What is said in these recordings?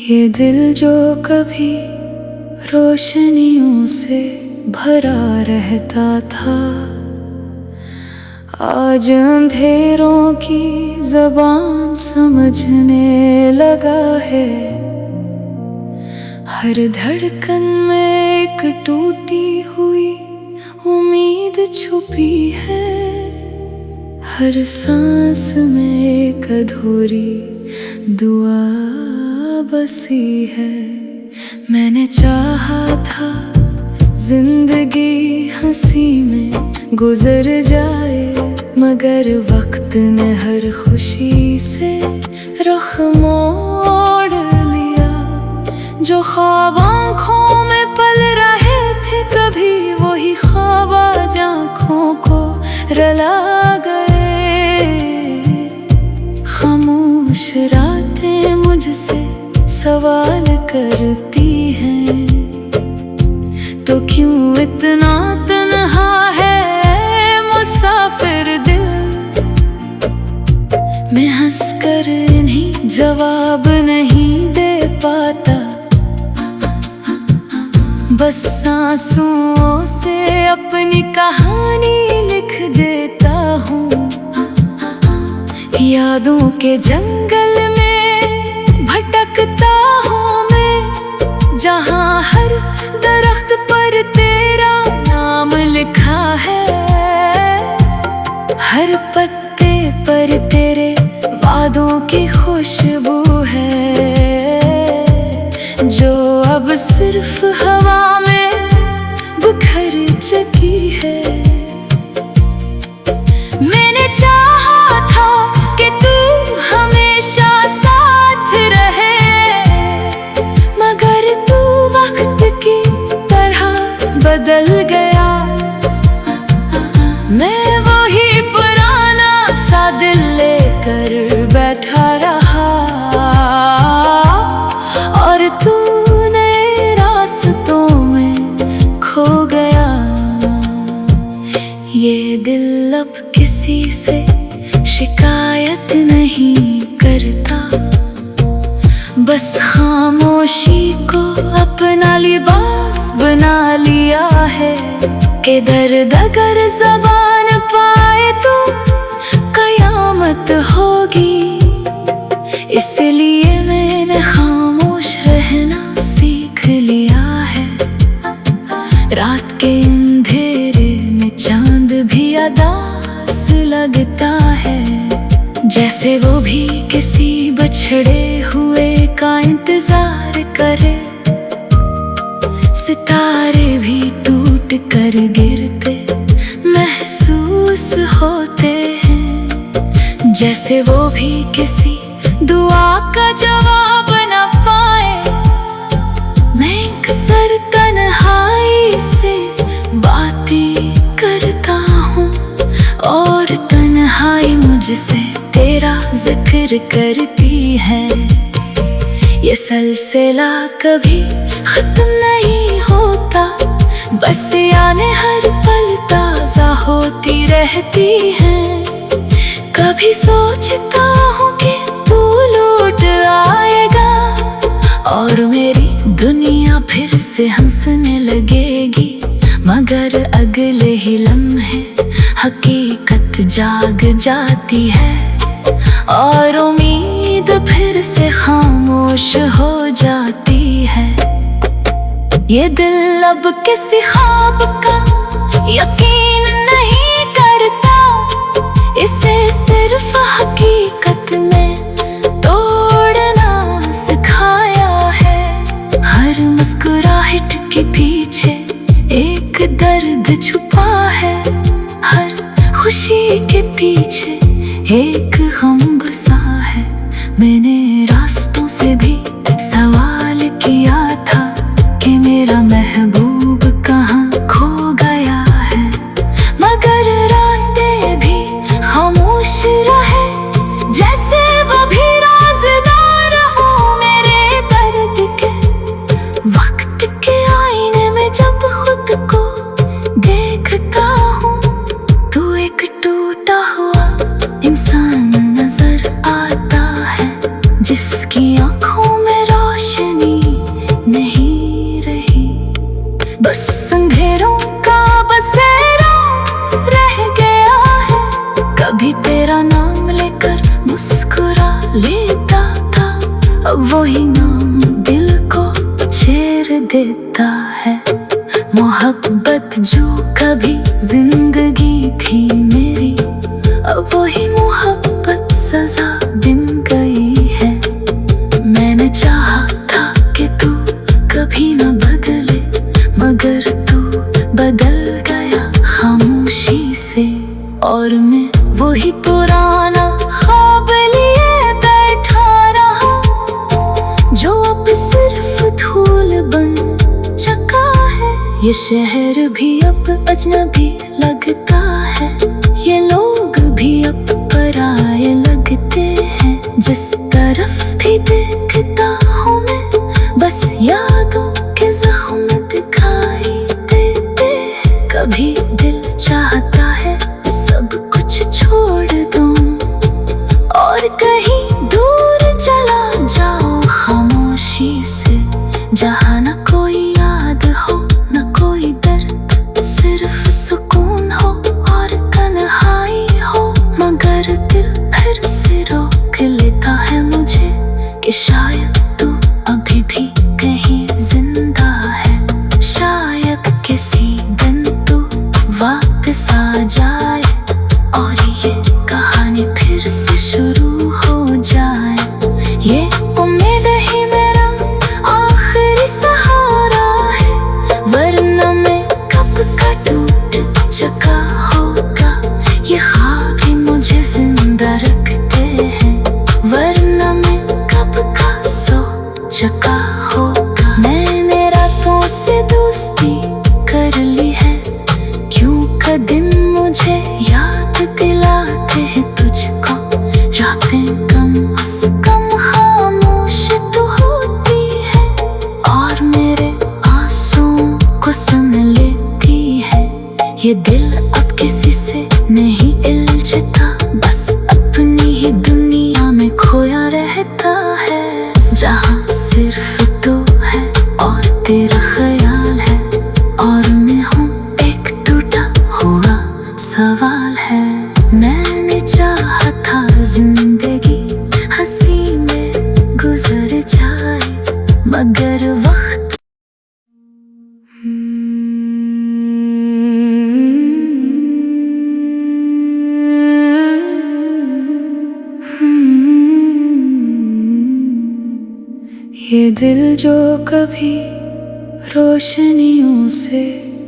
ये दिल जो कभी रोशनियों से भरा रहता था, आज अंधेरों की ज़बान समझने लगा है। हर धड़कन में एक टूटी हुई उम्मीद छुपी है, हर सांस में एक अधूरी दुआ बसी है। मैंने चाहा था जिंदगी हंसी में गुजर जाए, मगर वक्त ने हर खुशी से रुख मोड़ लिया। जो ख्वाब आँखों में पल रहे थे कभी, वही ख्वाब आज आँखों को रुला गए। खामोश रातें मुझसे सवाल करती हैं, तो क्यों इतना तन्हा है मुसाफिर दिल। मैं हंसकर इन्हीं जवाब नहीं दे पाता, बस सांसों से अपनी कहानी लिख देता हूँ। यादों के जंगल में भटकता हूँ मैं, जहाँ हर दरख्त पर तेरा नाम लिखा है। हर पत्ते पर तेरे वादों की खुशबू है, जो अब सिर्फ हवा में बिखर चुकी है। मैंने चाहा था कि तू हमेशा साथ रहे, मगर तू वक्त की तरह बदल गया। मैं वही पुराना सा दिल लेकर बैठा रहा, और तू नए रास्तों में खो गया। ये दिल अब किसी से शिकायत नहीं करता, बस खामोशी को अपना लिबास बना लिया है। कि दर्द अगर ज़बान पाए तो कयामत होगी, इसलिए मैंने खामोश रहना सीख लिया है। रात के अंधेरे में चांद भी अदास लगता है, जैसे वो भी किसी बछड़े हुए का इंतजार करे। सितारे भी टूट कर गिरते महसूस होते हैं, जैसे वो भी किसी दुआ का जवाब न पाए। मैं अक्सर तन्हाई से बातें करता हूँ, और तन्हाई मुझसे तेरा जिक्र करती है। ये सिलसिला कभी खत्म नहीं होता, बस यादें हर पल ताज़ा होती रहती हैं। कभी सोचता हूँ कि तू लौट आएगा, और मेरी दुनिया फिर से हंसने लगेगी। मगर अगले ही लम्हे हकीकत जाग जाती है, और उम्मीद फिर से खामोश हो जाती है। ये दिल अब किसी ख्वाब का यकीन नहीं करता, इसे सिर्फ हकीकत में तोड़ना सिखाया है। हर मुस्कुराहट के पीछे एक दर्द छुपा है, हर खुशी के पीछे एक गम बसा है। मैंने रास्तों से भी सवाल किया था कि मेरा महबूब कहाँ खो गया है, मगर रास्ते भी खामोश रहे, जैसे वो भी राज़दार हो मेरे दर्द के। वक्त के आईने में जब खुद को देखता हूँ, तो एक टूटा हुआ इंसान नजर आता है, बस अंधेरों का बसेरा रह गया है। कभी तेरा नाम लेकर मुस्कुरा लेता था, अब वही नाम दिल को छेड़ देता है। मोहब्बत जो कभी जिंदगी थी मेरी, अब वही मोहब्बत सजा दिन गई है। मैंने चाहा था कि तू कभी न बदले, मगर तू बदल गया खामोशी से। और मैं वही पुराना ख्वाब लिए बैठा रहा, जो अब सिर्फ धूल बन चुका है। ये शहर भी अब अजनबी लगता है, ये लोग भी अब पराए लगते हैं। जिस तरफ भी देखता हूँ मैं, बस यादों के जख्म दिखाई देते हैं। कभी दिल चाहता है सब कुछ छोड़ दूं और कहीं दूर चला जाऊं खामोशी से, जहाँ न कोई याद हो न कोई दर्द, सिर्फ सुकून हो और तन्हाई हो। मगर दिल फिर से रोक लेता है मुझे कि शायद तू अभी भी कहीं जिंदा है। शायद किसी दिन तू वापस आ जाए और ये कहानी फिर से शुरू हो जाए। ये उम्मीद ही मेरा आखिरी सहारा है, वरना मैं कब का टूट चुका होगा। ये ख्वाब ही मुझे जिंदा रखते हैं, वरना मैं कब का सो चुका होगा। मैंने रातों से दोस्ती कर ली है, क्यों का दिन मुझे याद दिलाते हैं तुझको। रातें कम से कम खामोश तो होती है, और मेरे आंसुओं को सुन लेती है। ये दिल अब किसी से नहीं उलझता, बस अपनी ही दुनिया में खोया रहता है, जहाँ सिर्फ तू है और तेरा ख्याल है, और मैं हूँ एक टूटा हुआ सवाल है। मैंने चाहा था जिंदगी हंसी में गुजर जाए, मगर वक्त ये दिल जो कभी रोशनियों से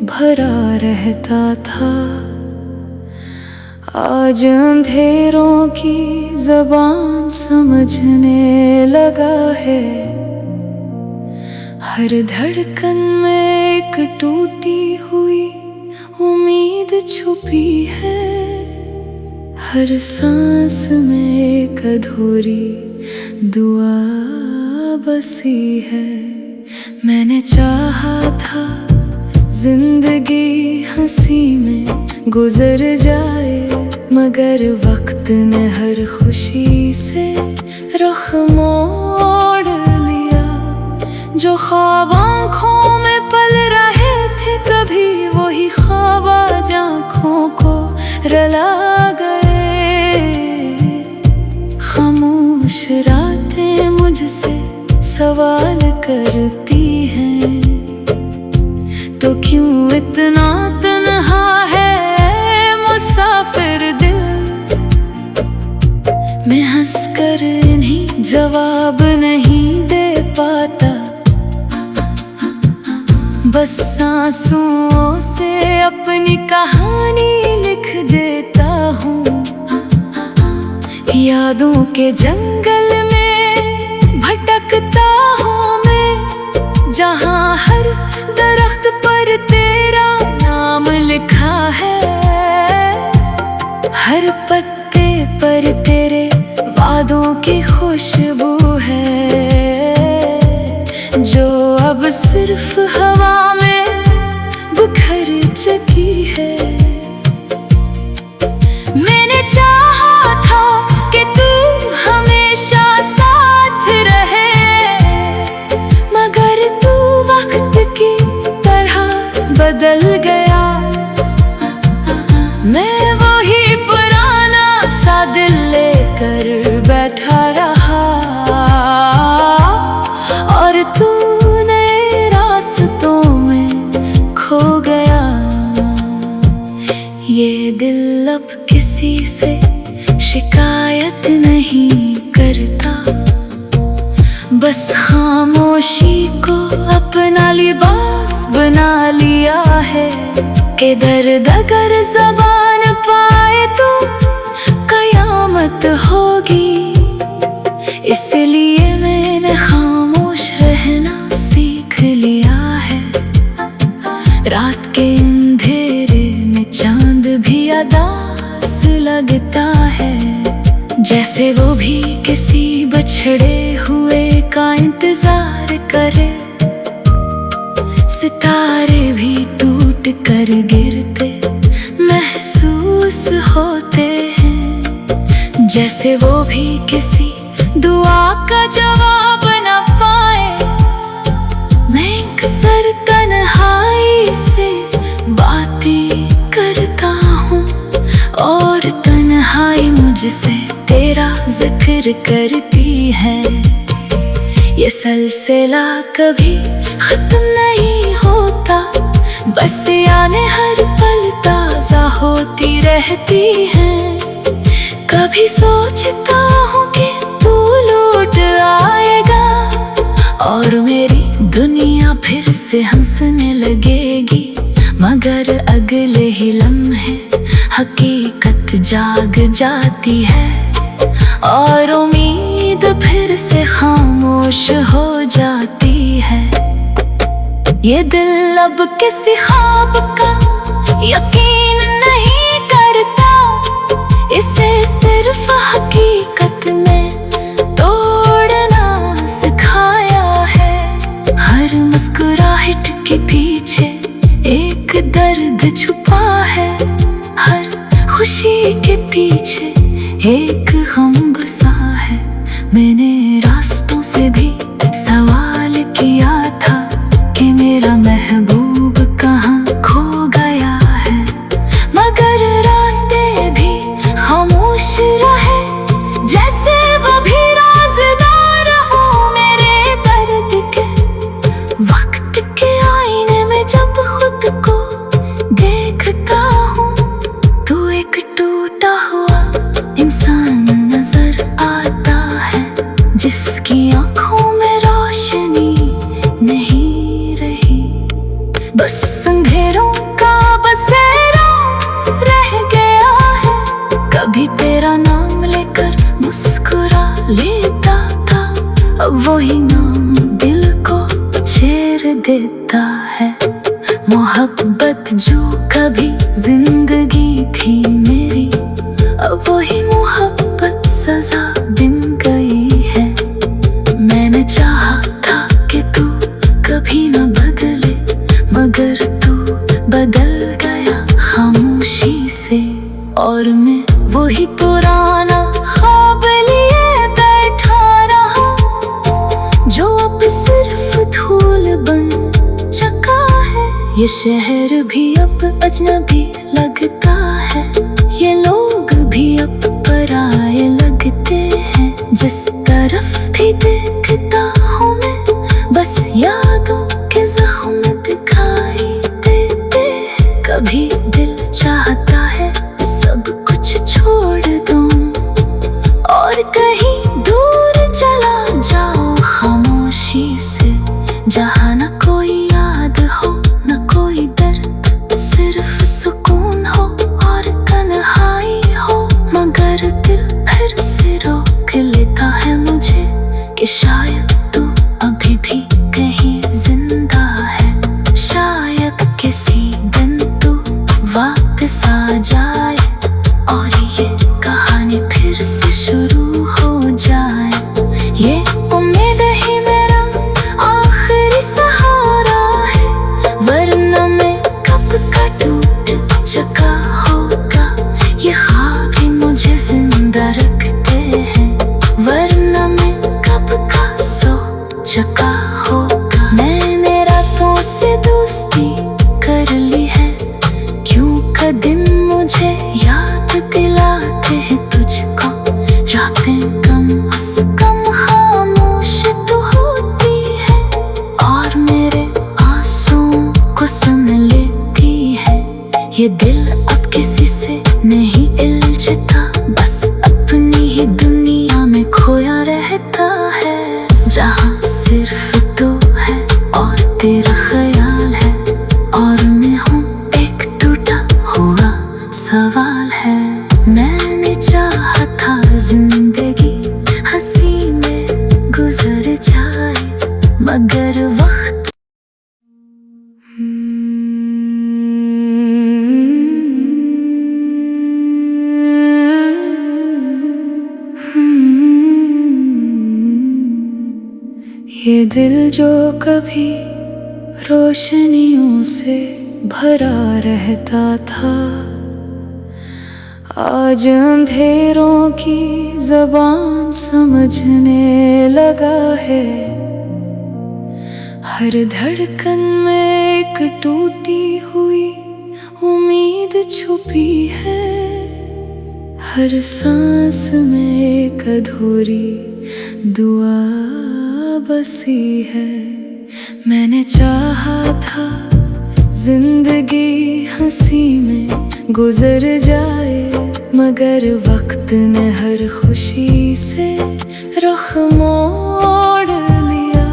भरा रहता था, आज अंधेरों की ज़बान समझने लगा है। हर धड़कन में एक टूटी हुई उम्मीद छुपी है, हर सांस में एक अधूरी दुआ बसी है। मैंने चाहा था जिंदगी हंसी में गुजर जाए, मगर वक्त ने हर खुशी से रुख मोड़ लिया। जो ख्वाब आँखों में पल रहे थे कभी, वही ख्वाब आज आँखों को रुला गए। खामोश रातें मुझसे सवाल करती हैं, तो क्यों इतना तन्हा है मुसाफिर दिल। मैं हंसकर इन्हीं जवाब नहीं दे पाता, बस आंसुओं से अपनी कहानी लिख देता हूँ। यादों के जंगल में भटकता हूँ मैं, जहाँ हर दरख्त पर तेरा नाम लिखा है। हर पत्ते पर तेरे वादों की खुशबू है, जो अब सिर्फ हवा में बिखर चुकी है। मैंने चाहा था कि तू हमेशा साथ रहे, मगर तू वक्त की तरह बदल गया। मैं वही पुराना सा दिल लेकर बैठा रहा, और तू नए रास्तों में खो गया। ये दिल अब किसी से शिकायत नहीं करता, बस खामोशी को अपना लिबास बना लिया है। कि दर्द अगर ज़बान पाए तो कयामत होगी, इसलिए मैंने खामोश रहना सीख लिया है। रात के अंधेरे में चांद भी अदास लगता है, जैसे वो भी किसी बछड़े हुए का इंतजार करे। सितारे भी टूट कर गिरते महसूस होते हैं, जैसे वो भी किसी दुआ का जवाब न पाए। मैं अक्सर तन्हाई से बातें करता हूँ, और तन्हाई मुझसे तेरा जिक्र करती है। ये सिलसिला कभी खत्म नहीं होता, बस यादें हर पल ताजा होती रहती हैं। कभी सोचता हूँ कि तू लौट आएगा, और मेरी दुनिया फिर से हंसने लगेगी। मगर अगले ही लम्हे हकीकत जाग जाती है, और उम्मीद फिर से खामोश हो जाती है। ये दिल अब किसी ख्वाब का यकीन नहीं करता, इसे सिर्फ हकीकत में तोड़ना सिखाया है। हर मुस्कुराहट के पीछे एक दर्द छुपा है, हर खुशी के पीछे एक गम बसा है। मैंने रास्तों से भी सवाल किया था कि मेरा महबूब कहाँ खो गया है, मगर रास्ते भी खामोश रहे, जैसे वो भी राज़दार हो मेरे दर्द के। वक्त के आईने में जब खुद को देखता हूँ, तो एक टूटा हुआ इंसान नजर आता है, जिसकी आंखों में रोशनी नहीं रही। बस अंधेरों का बसेरा रह गया है, कभी तेरा नाम लेकर मुस्कुरा लेता था, अब वही नाम दिल को छेड़ देता है। मोहब्बत जो कभी जिंदगी थी मेरी, अब वही मोहब्बत सजा दिन गई है। मैंने चाहा था कि तू कभी न बदले, मगर तू बदल गया खामोशी से, और मैं वही पुराना ख्वाब लिए बैठा रहा, जो अब सिर्फ धूल बन चुका है। ये शहर भी अब अजनबी लगता है, ये लोग भी अब पराए लगते हैं। जिस तरफ भी देखता हूँ मैं, बस यादों के जख्म दिखाई देते हैं। कभी दिल चाहता है सब कुछ छोड़ दूं, और कहीं दूर चला जाऊं खामोशी से, जहाँ न कोई याद हो न कोई दर्द, सिर्फ सुकून हो और तन्हाई हो। मगर दिल फिर से रोक लेता है मुझे कि शायद तू अभी भी कहीं जिंदा है, शायद किसी दिन तू ये दिल अब किसी से नहीं इलझता, बस अपनी ही दुनिया में खोया रहता है, जहाँ सिर्फ तू है और तेरा ख्याल है, और मैं हूँ एक टूटा हुआ सवाल है। मैंने चाहा था जिंदगी हंसी में गुजर जाए, मगर वक्त ये दिल जो कभी रोशनियों से भरा रहता था, आज अंधेरों की ज़बान समझने लगा है। हर धड़कन में एक टूटी हुई उम्मीद छुपी है, हर सांस में एक अधूरी दुआ बसी है। मैंने चाहा था जिंदगी हंसी में गुजर जाए, मगर वक्त ने हर खुशी से रुख मोड़ लिया।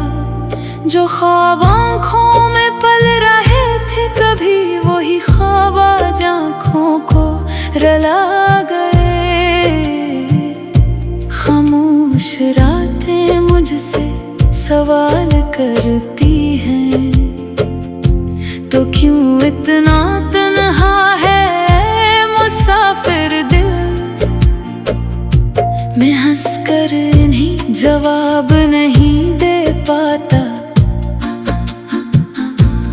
जो ख्वाब आँखों में पल रहे थे कभी, वही ख्वाब आज आँखों को रुला गए। खामोश रातें मुझसे सवाल करती हैं, तो क्यों इतना तन्हा है मुसाफिर दिल। मैं हंसकर इन्हीं जवाब नहीं दे पाता,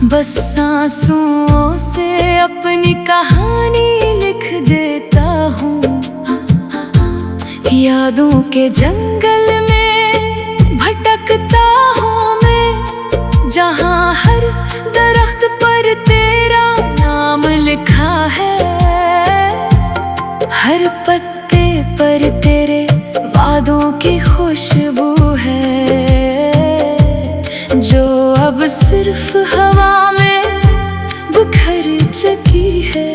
बस सांसों से अपनी कहानी लिख देता हूँ। यादों के जंगल में भटकता हूँ मैं, जहाँ हर दरख्त पर तेरा नाम लिखा है, हर पत्ते पर तेरे वादों की खुशबू है, जो अब सिर्फ हवा में बिखर चुकी है।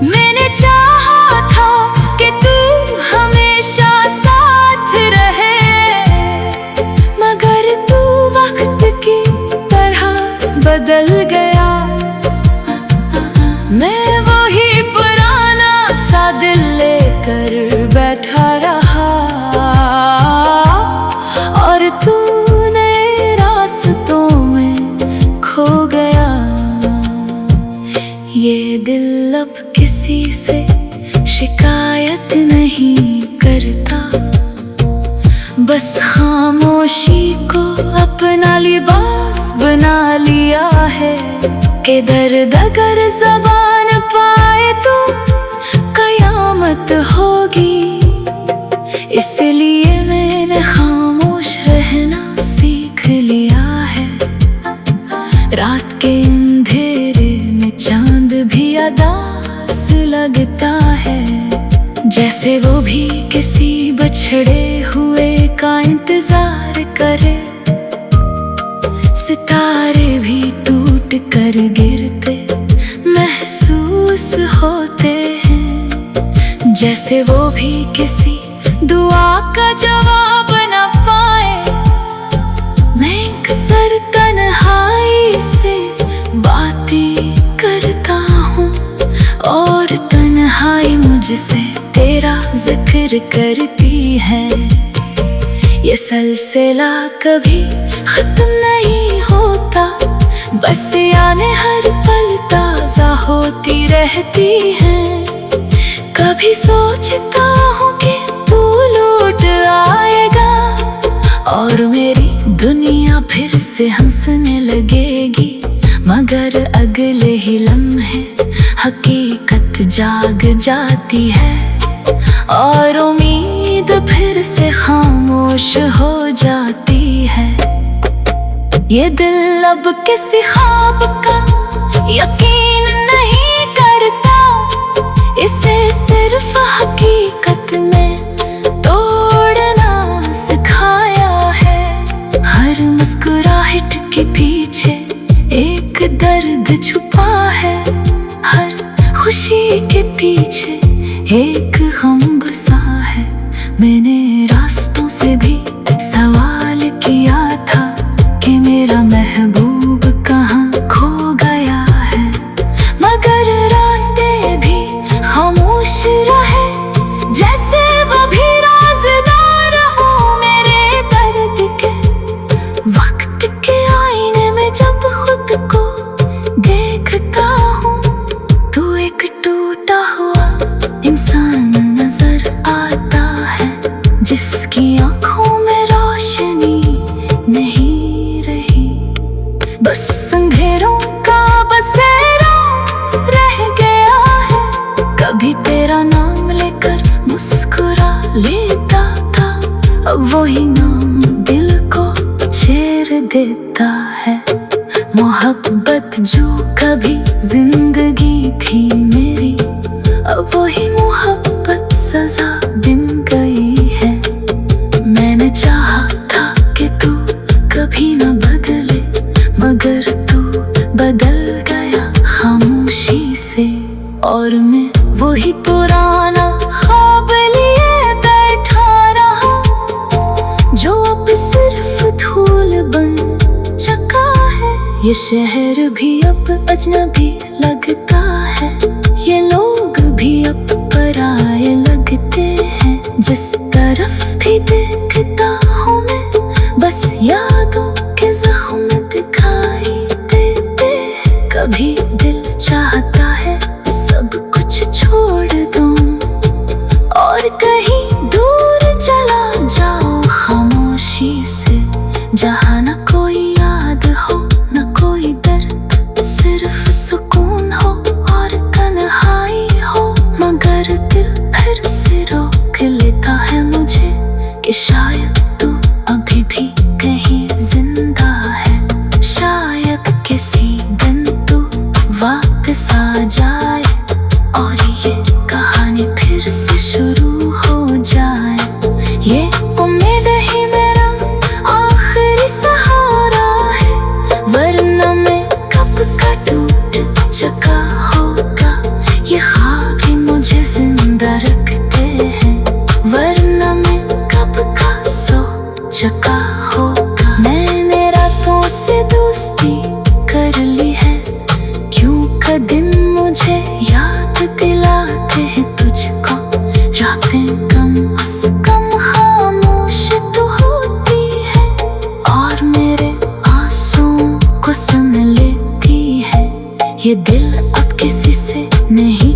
मैंने चाहा था कि तू हमेशा साथ रहे, मगर तू वक्त की तरह बदल गया। मैं वही पुराना सा दिल लेकर बैठा रहा, और तू नए रास्तों में खो गया। ये दिल अब किसी से शिकायत नहीं करता, बस खामोशी को अपना लिबास बना लिया है, कि दर्द अगर ज़बान पाए तो कयामत होगी। इसलिए मैंने खामोश रहना सीख लिया है। रात के अंधेरे में चांद भी अदास लगता है, जैसे वो भी किसी बछड़े हुए का इंतजार करे। सितारे भी टूट कर गिरते महसूस होते हैं, जैसे वो भी किसी दुआ का जवाब न पाए। मैं अक्सर तन्हाई से बातें करता हूँ, और तन्हाई मुझसे तेरा जिक्र करती है। ये सिलसिला कभी खत्म नहीं होता, बस यादें हर पल ताजा होती रहती हैं। कभी सोचता हूँ कि तू लौट आएगा, और मेरी दुनिया फिर से हंसने लगेगी, मगर अगले ही लम्हे हकीकत जाग जाती है, और उम्मीद फिर से खामोश हो जाती है। ये दिल अब किसी ख्वाब का यकीन नहीं करता, इसे सिर्फ हकीकत में तोड़ना सिखाया है। हर मुस्कुराहट के पीछे एक दर्द छुपा है। खामोशी के पीछे एक गम बसा है। मैंने रास्तों से भी सवाल किया था कि मेरा महबूब कहाँ खो गया है, मगर रास्ते भी खामोश रहे, जैसे वो भी राज़दार हो मेरे दर्द के। वक्त के आईने में जब खुद को देखता हूँ तो एक टूटा हुआ इंसान नजर आता है, जिसकी आंखों में रोशनी नहीं रही। बस अंधेरों का बसेरा रह गया है, कभी तेरा नाम लेकर मुस्कुरा लेता था, अब वही नाम दिल को छेड़ देता है। मोहब्बत जो कभी जिंदगी थी मेरी, अब वही मोहब्बत सजा बिन गई है। मैंने चाहा था कि तू कभी न बदले, मगर तू बदल गया खामोशी से, और मैं वही पुराना ख्वाब लिए बैठा रहा, जो अब सिर्फ धूल बन चुका है। ये शहर भी अब अजनबी लगता है, ये लोग भी अब पराए लगते हैं। जिस तरफ भी देखता हूँ मैं, बस यादों के जख्म दिखाई देते हैं। कभी दिल चाहता है सब कुछ छोड़ दूं और कहीं दूर चला जाऊं खामोशी से, जहाँ न कोई याद हो न कोई दर्द, सिर्फ सुकून हो और तन्हाई हो। मगर दिल फिर से रोक लेता है मुझे कि शायद तू अभी भी कहीं जिंदा है, शायद किसी दिन तू वापस आ जाए और ये कहानी फिर से शुरू हो जाए। ये उम्मीद ही मेरा आखिरी सहारा है, वरना मैं कब का टूट चुका होगा। ये ख्वाब ही मुझे जिंदा रखते हैं, वरना मैं कब का सो चुका होगा। मैंने रातों से दोस्ती कर ली है, क्यों का दिन मुझे याद दिलाते हैं तुझको। रातें कम अस कम खामोश तो होती है, और मेरे आंसुओं को सुन लेती है। ये दिल अब किसी से नहीं